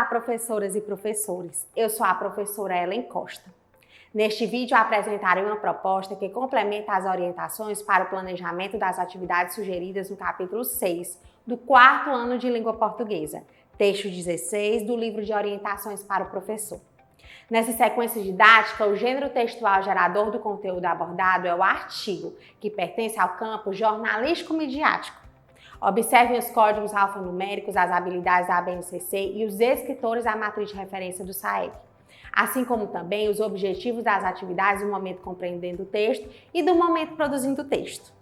Olá, professoras e professores. Eu sou a professora Ellen Costa. Neste vídeo, apresentarei uma proposta que complementa as orientações para o planejamento das atividades sugeridas no capítulo 6 do 4º ano de língua portuguesa, texto 16 do livro de orientações para o professor. Nessa sequência didática, o gênero textual gerador do conteúdo abordado é o artigo, que pertence ao campo jornalístico-midiático. Observem os códigos alfanuméricos, as habilidades da ABNCC e os escritores da matriz de referência do SAEB, assim como também os objetivos das atividades do momento compreendendo o texto e do momento produzindo o texto.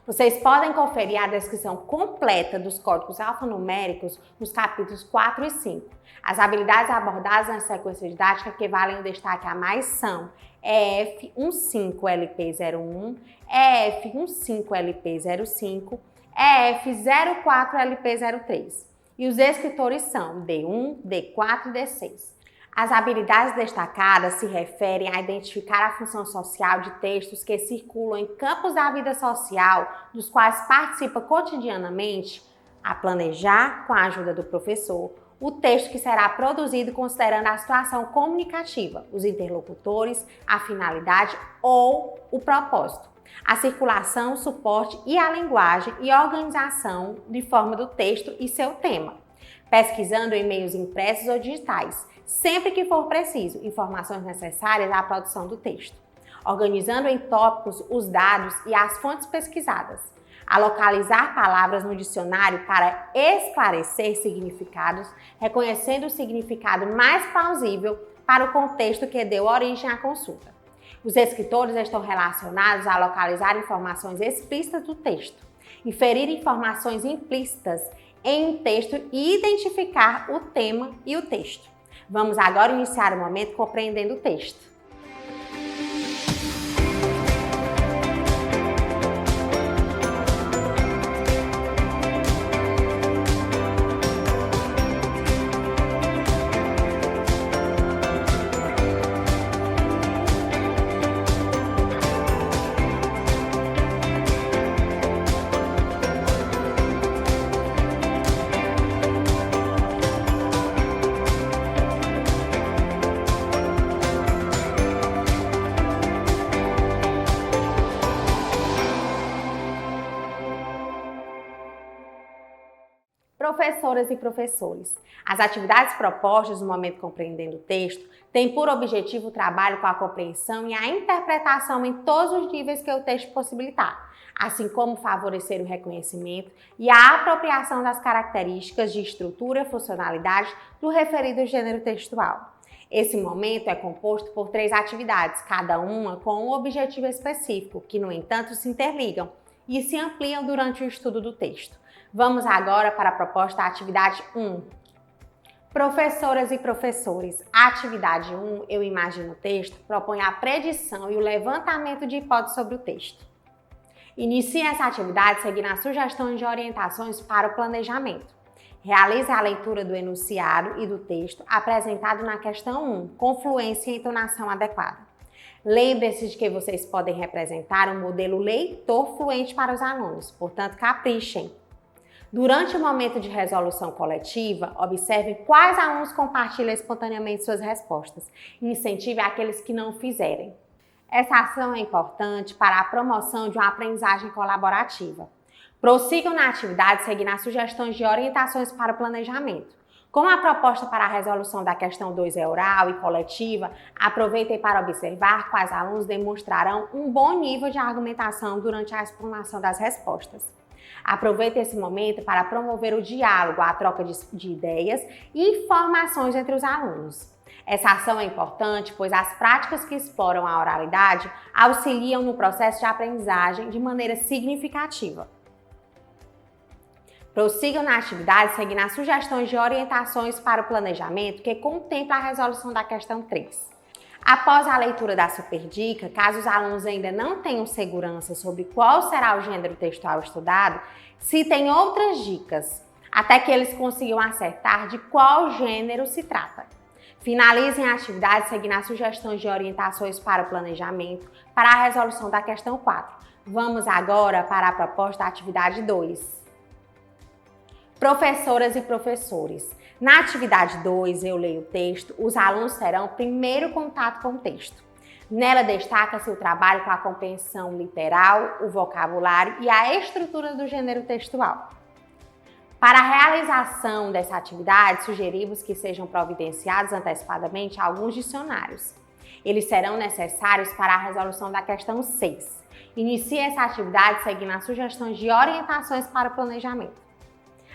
Vocês podem conferir a descrição completa dos códigos alfanuméricos nos capítulos 4 e 5. As habilidades abordadas na sequência didática que valem o destaque a mais são EF15LP01, EF15LP05, EF04LP03 e os escritores são D1, D4 e D6. As habilidades destacadas se referem a identificar a função social de textos que circulam em campos da vida social dos quais participa cotidianamente, a planejar, com a ajuda do professor, o texto que será produzido considerando a situação comunicativa, os interlocutores, a finalidade ou o propósito, a circulação, o suporte e a linguagem e organização de forma do texto e seu tema, pesquisando em meios impressos ou digitais, sempre que for preciso, informações necessárias à produção do texto, organizando em tópicos os dados e as fontes pesquisadas, a localizar palavras no dicionário para esclarecer significados, reconhecendo o significado mais plausível para o contexto que deu origem à consulta. Os escritores estão relacionados a localizar informações explícitas do texto, inferir informações implícitas em um texto e identificar o tema e o texto. Vamos agora iniciar o momento compreendendo o texto. Professoras e professores, as atividades propostas no momento compreendendo o texto têm por objetivo o trabalho com a compreensão e a interpretação em todos os níveis que o texto possibilitar, assim como favorecer o reconhecimento e a apropriação das características de estrutura e funcionalidade do referido gênero textual. Esse momento é composto por 3 atividades, cada uma com um objetivo específico, que, no entanto, se interligam e se ampliam durante o estudo do texto. Vamos agora para a proposta atividade 1. Professoras e professores, a atividade 1, eu imagino o texto, propõe a predição e o levantamento de hipóteses sobre o texto. Inicie essa atividade seguindo as sugestões de orientações para o planejamento. Realize a leitura do enunciado e do texto apresentado na questão 1, com fluência e entonação adequada. Lembre-se de que vocês podem representar um modelo leitor fluente para os alunos, portanto, caprichem. Durante o momento de resolução coletiva, observe quais alunos compartilham espontaneamente suas respostas e incentive aqueles que não fizerem. Essa ação é importante para a promoção de uma aprendizagem colaborativa. Prossigam na atividade seguindo as sugestões de orientações para o planejamento. Como a proposta para a resolução da questão 2 é oral e coletiva, aproveitem para observar quais alunos demonstrarão um bom nível de argumentação durante a explanação das respostas. Aproveite esse momento para promover o diálogo, a troca de ideias e informações entre os alunos. Essa ação é importante, pois as práticas que exploram a oralidade auxiliam no processo de aprendizagem de maneira significativa. Prossigam na atividade seguindo as sugestões de orientações para o planejamento que contempla a resolução da questão 3. Após a leitura da superdica, caso os alunos ainda não tenham segurança sobre qual será o gênero textual estudado, citem outras dicas, até que eles consigam acertar de qual gênero se trata. Finalizem a atividade seguindo as sugestões de orientações para o planejamento para a resolução da questão 4. Vamos agora para a proposta atividade 2. Professoras e professores, na atividade 2, eu leio o texto, os alunos terão o primeiro contato com o texto. Nela destaca-se o trabalho com a compreensão literal, o vocabulário e a estrutura do gênero textual. Para a realização dessa atividade, sugerimos que sejam providenciados antecipadamente alguns dicionários. Eles serão necessários para a resolução da questão 6. Inicie essa atividade seguindo as sugestões de orientações para o planejamento.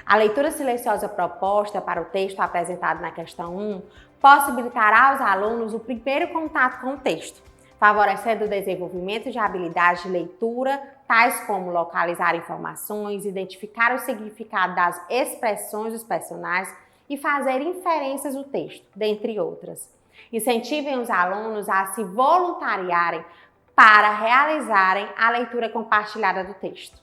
A leitura silenciosa proposta para o texto apresentado na questão 1 possibilitará aos alunos o primeiro contato com o texto, favorecendo o desenvolvimento de habilidades de leitura, tais como localizar informações, identificar o significado das expressões dos personagens e fazer inferências do texto, dentre outras. Incentivem os alunos a se voluntariarem para realizarem a leitura compartilhada do texto.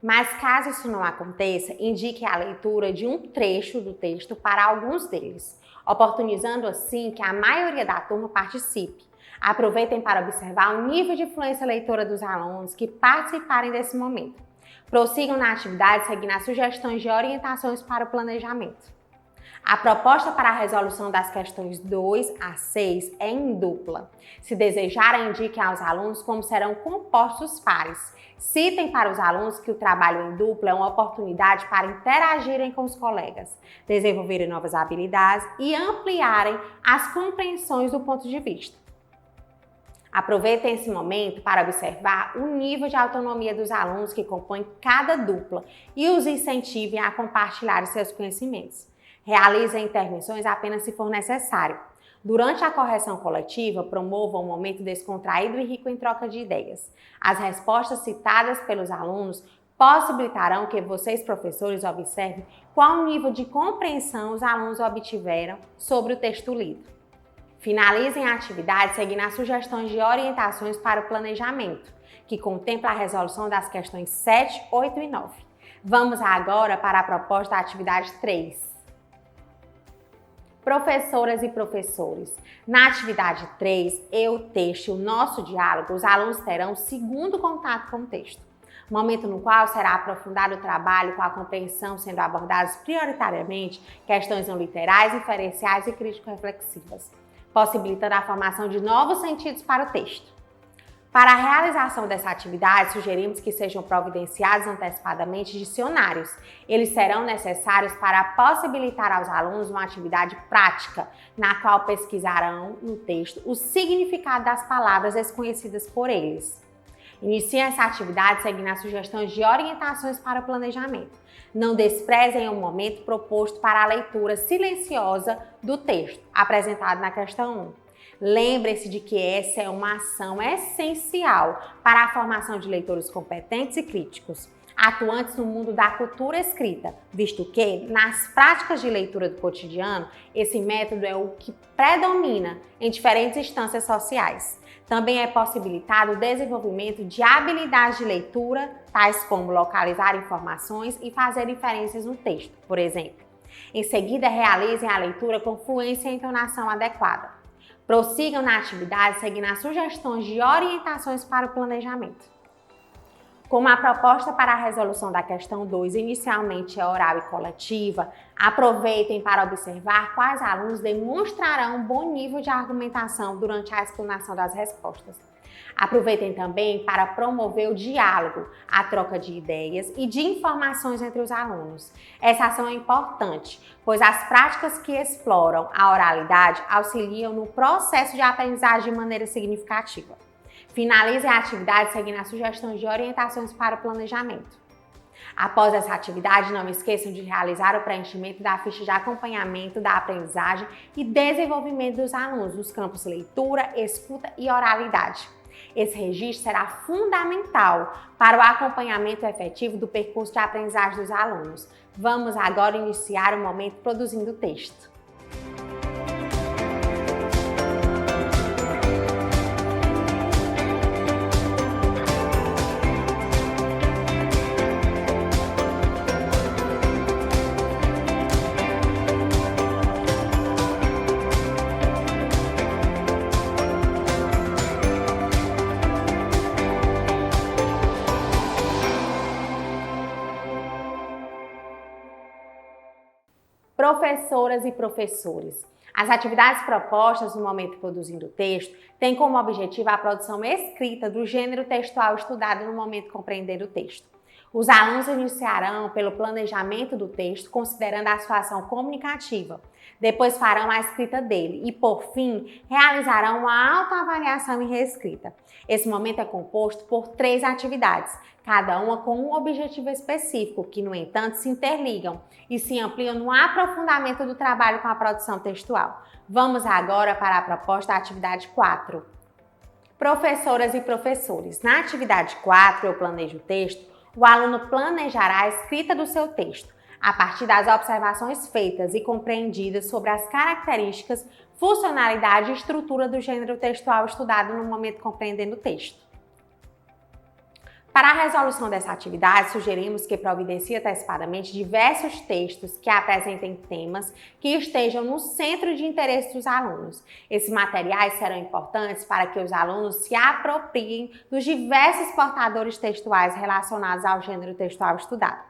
Mas caso isso não aconteça, indique a leitura de um trecho do texto para alguns deles, oportunizando assim que a maioria da turma participe. Aproveitem para observar o nível de influência leitora dos alunos que participarem desse momento. Prossigam na atividade seguindo as sugestões de orientações para o planejamento. A proposta para a resolução das questões 2 a 6 é em dupla. Se desejarem, indiquem aos alunos como serão compostos os pares. Citem para os alunos que o trabalho em dupla é uma oportunidade para interagirem com os colegas, desenvolverem novas habilidades e ampliarem as compreensões do ponto de vista. Aproveitem esse momento para observar o nível de autonomia dos alunos que compõem cada dupla e os incentivem a compartilhar os seus conhecimentos. Realizem intervenções apenas se for necessário. Durante a correção coletiva, promovam um momento descontraído e rico em troca de ideias. As respostas citadas pelos alunos possibilitarão que vocês, professores, observem qual nível de compreensão os alunos obtiveram sobre o texto lido. Finalizem a atividade seguindo as sugestões de orientações para o planejamento, que contempla a resolução das questões 7, 8 e 9. Vamos agora para a proposta da atividade 3. Professoras e professores, na atividade 3, o texto e o nosso diálogo, os alunos terão o segundo contato com o texto, momento no qual será aprofundado o trabalho com a compreensão, sendo abordadas prioritariamente questões não literais, inferenciais e crítico-reflexivas, possibilitando a formação de novos sentidos para o texto. Para a realização dessa atividade, sugerimos que sejam providenciados antecipadamente dicionários. Eles serão necessários para possibilitar aos alunos uma atividade prática, na qual pesquisarão no texto o significado das palavras desconhecidas por eles. Iniciem essa atividade seguindo as sugestões de orientações para o planejamento. Não desprezem o momento proposto para a leitura silenciosa do texto, apresentado na questão 1. Lembre-se de que essa é uma ação essencial para a formação de leitores competentes e críticos, atuantes no mundo da cultura escrita, visto que, nas práticas de leitura do cotidiano, esse método é o que predomina em diferentes instâncias sociais. Também é possibilitado o desenvolvimento de habilidades de leitura, tais como localizar informações e fazer inferências no texto, por exemplo. Em seguida, realizem a leitura com fluência e entonação adequada. Prossigam na atividade seguindo as sugestões de orientações para o planejamento. Como a proposta para a resolução da questão 2 inicialmente é oral e coletiva, aproveitem para observar quais alunos demonstrarão um bom nível de argumentação durante a explanação das respostas. Aproveitem também para promover o diálogo, a troca de ideias e de informações entre os alunos. Essa ação é importante, pois as práticas que exploram a oralidade auxiliam no processo de aprendizagem de maneira significativa. Finalizem a atividade seguindo as sugestões de orientações para o planejamento. Após essa atividade, não esqueçam de realizar o preenchimento da ficha de acompanhamento da aprendizagem e desenvolvimento dos alunos nos campos leitura, escuta e oralidade. Esse registro será fundamental para o acompanhamento efetivo do percurso de aprendizagem dos alunos. Vamos agora iniciar o momento produzindo o texto. Professoras e professores, as atividades propostas no momento produzindo o texto têm como objetivo a produção escrita do gênero textual estudado no momento compreender o texto. Os alunos iniciarão pelo planejamento do texto, considerando a sua ação comunicativa. Depois farão a escrita dele e, por fim, realizarão uma autoavaliação e reescrita. Esse momento é composto por 3 atividades, cada uma com um objetivo específico, que, no entanto, se interligam e se ampliam no aprofundamento do trabalho com a produção textual. Vamos agora para a proposta da atividade 4. Professoras e professores, na atividade 4, eu planejo o texto, o aluno planejará a escrita do seu texto, a partir das observações feitas e compreendidas sobre as características, funcionalidade e estrutura do gênero textual estudado no momento compreendendo o texto. Para a resolução dessa atividade, sugerimos que providencie antecipadamente diversos textos que apresentem temas que estejam no centro de interesse dos alunos. Esses materiais serão importantes para que os alunos se apropriem dos diversos portadores textuais relacionados ao gênero textual estudado.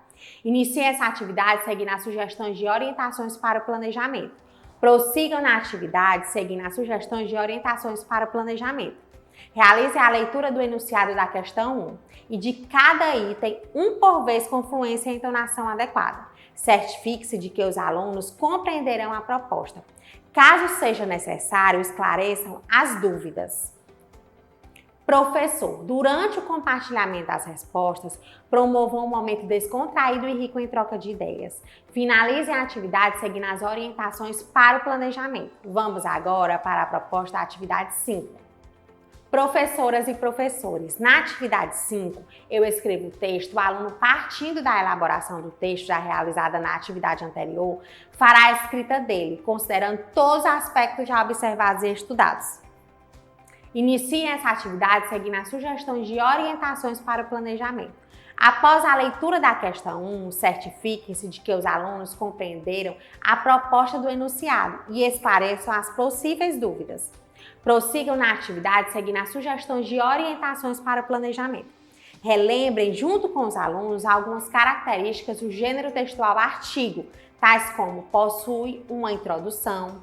Inicie essa atividade seguindo as sugestões de orientações para o planejamento. Prossigam na atividade seguindo as sugestões de orientações para o planejamento. Realize a leitura do enunciado da questão 1 e de cada item, um por vez com fluência e entonação adequada. Certifique-se de que os alunos compreenderão a proposta. Caso seja necessário, esclareçam as dúvidas. Professor, durante o compartilhamento das respostas, promovam um momento descontraído e rico em troca de ideias. Finalize a atividade seguindo as orientações para o planejamento. Vamos agora para a proposta da atividade 5. Professoras e professores, na atividade 5, eu escrevo o texto, o aluno, partindo da elaboração do texto já realizada na atividade anterior, fará a escrita dele, considerando todos os aspectos já observados e estudados. Inicie essa atividade seguindo as sugestões de orientações para o planejamento. Após a leitura da questão 1, certifique-se de que os alunos compreenderam a proposta do enunciado e esclareçam as possíveis dúvidas. Prossigam na atividade seguindo as sugestões de orientações para o planejamento. Relembrem, junto com os alunos, algumas características do gênero textual artigo, tais como possui uma introdução,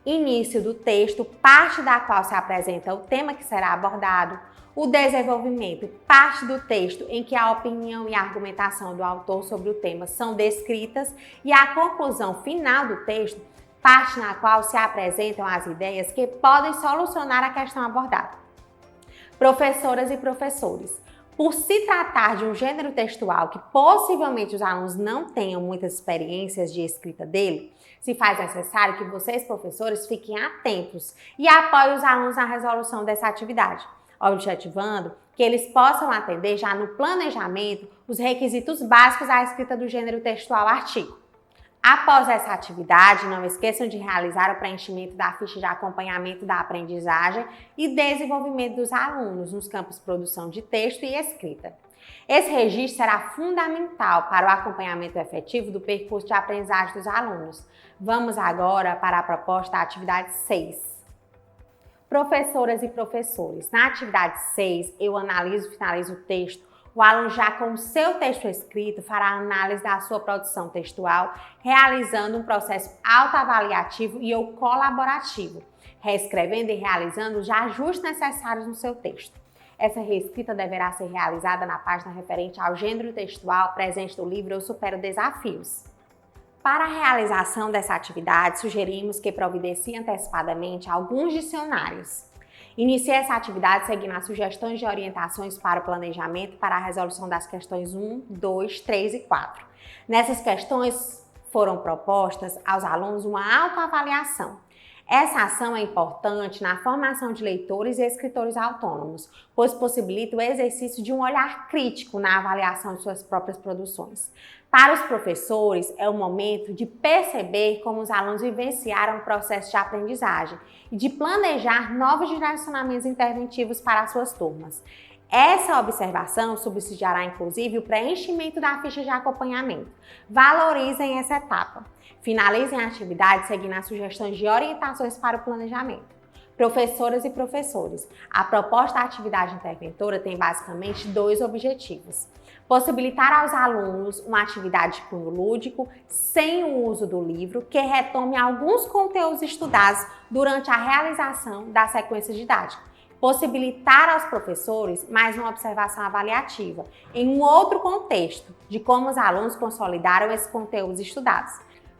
início do texto, parte da qual se apresenta o tema que será abordado, o desenvolvimento, parte do texto em que a opinião e a argumentação do autor sobre o tema são descritas, e a conclusão final do texto, parte na qual se apresentam as ideias que podem solucionar a questão abordada. Professoras e professores, por se tratar de um gênero textual que possivelmente os alunos não tenham muitas experiências de escrita dele, se faz necessário que vocês, professores, fiquem atentos e apoiem os alunos na resolução dessa atividade, objetivando que eles possam atender já no planejamento os requisitos básicos à escrita do gênero textual artigo. Após essa atividade, não esqueçam de realizar o preenchimento da ficha de acompanhamento da aprendizagem e desenvolvimento dos alunos nos campos produção de texto e escrita. Esse registro será fundamental para o acompanhamento efetivo do percurso de aprendizagem dos alunos. Vamos agora para a proposta da atividade 6. Professoras e professores, na atividade 6, eu analiso e finalizo o texto. O aluno, já com o seu texto escrito, fará a análise da sua produção textual, realizando um processo autoavaliativo e ou colaborativo, reescrevendo e realizando os ajustes necessários no seu texto. Essa reescrita deverá ser realizada na página referente ao gênero textual presente no livro Eu Supero Desafios. Para a realização dessa atividade, sugerimos que providencie antecipadamente alguns dicionários. Inicie essa atividade seguindo as sugestões de orientações para o planejamento para a resolução das questões 1, 2, 3 e 4. Nessas questões foram propostas aos alunos uma autoavaliação. Essa ação é importante na formação de leitores e escritores autônomos, pois possibilita o exercício de um olhar crítico na avaliação de suas próprias produções. Para os professores, é o momento de perceber como os alunos vivenciaram o processo de aprendizagem e de planejar novos direcionamentos interventivos para as suas turmas. Essa observação subsidiará, inclusive, o preenchimento da ficha de acompanhamento. Valorizem essa etapa. Finalizem a atividade seguindo as sugestões de orientações para o planejamento. Professoras e professores, a proposta da atividade interventora tem basicamente dois objetivos. Possibilitar aos alunos uma atividade de cunho lúdico, sem o uso do livro, que retome alguns conteúdos estudados durante a realização da sequência didática. Possibilitar aos professores mais uma observação avaliativa, em um outro contexto, de como os alunos consolidaram esses conteúdos estudados.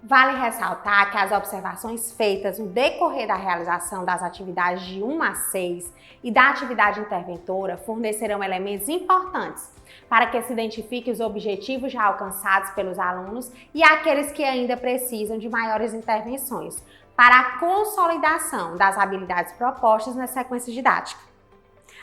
Vale ressaltar que as observações feitas no decorrer da realização das atividades de 1 a 6 e da atividade interventora fornecerão elementos importantes para que se identifique os objetivos já alcançados pelos alunos e aqueles que ainda precisam de maiores intervenções para a consolidação das habilidades propostas na sequência didática.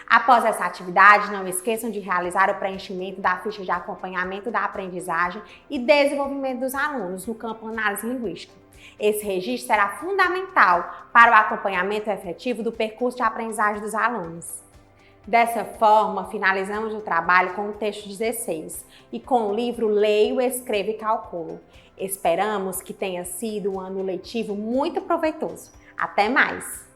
Após essa atividade, não esqueçam de realizar o preenchimento da ficha de acompanhamento da aprendizagem e desenvolvimento dos alunos no campo análise linguística. Esse registro será fundamental para o acompanhamento efetivo do percurso de aprendizagem dos alunos. Dessa forma, finalizamos o trabalho com o texto 16 e com o livro Leio, Escrevo e Calculo. Esperamos que tenha sido um ano letivo muito proveitoso. Até mais!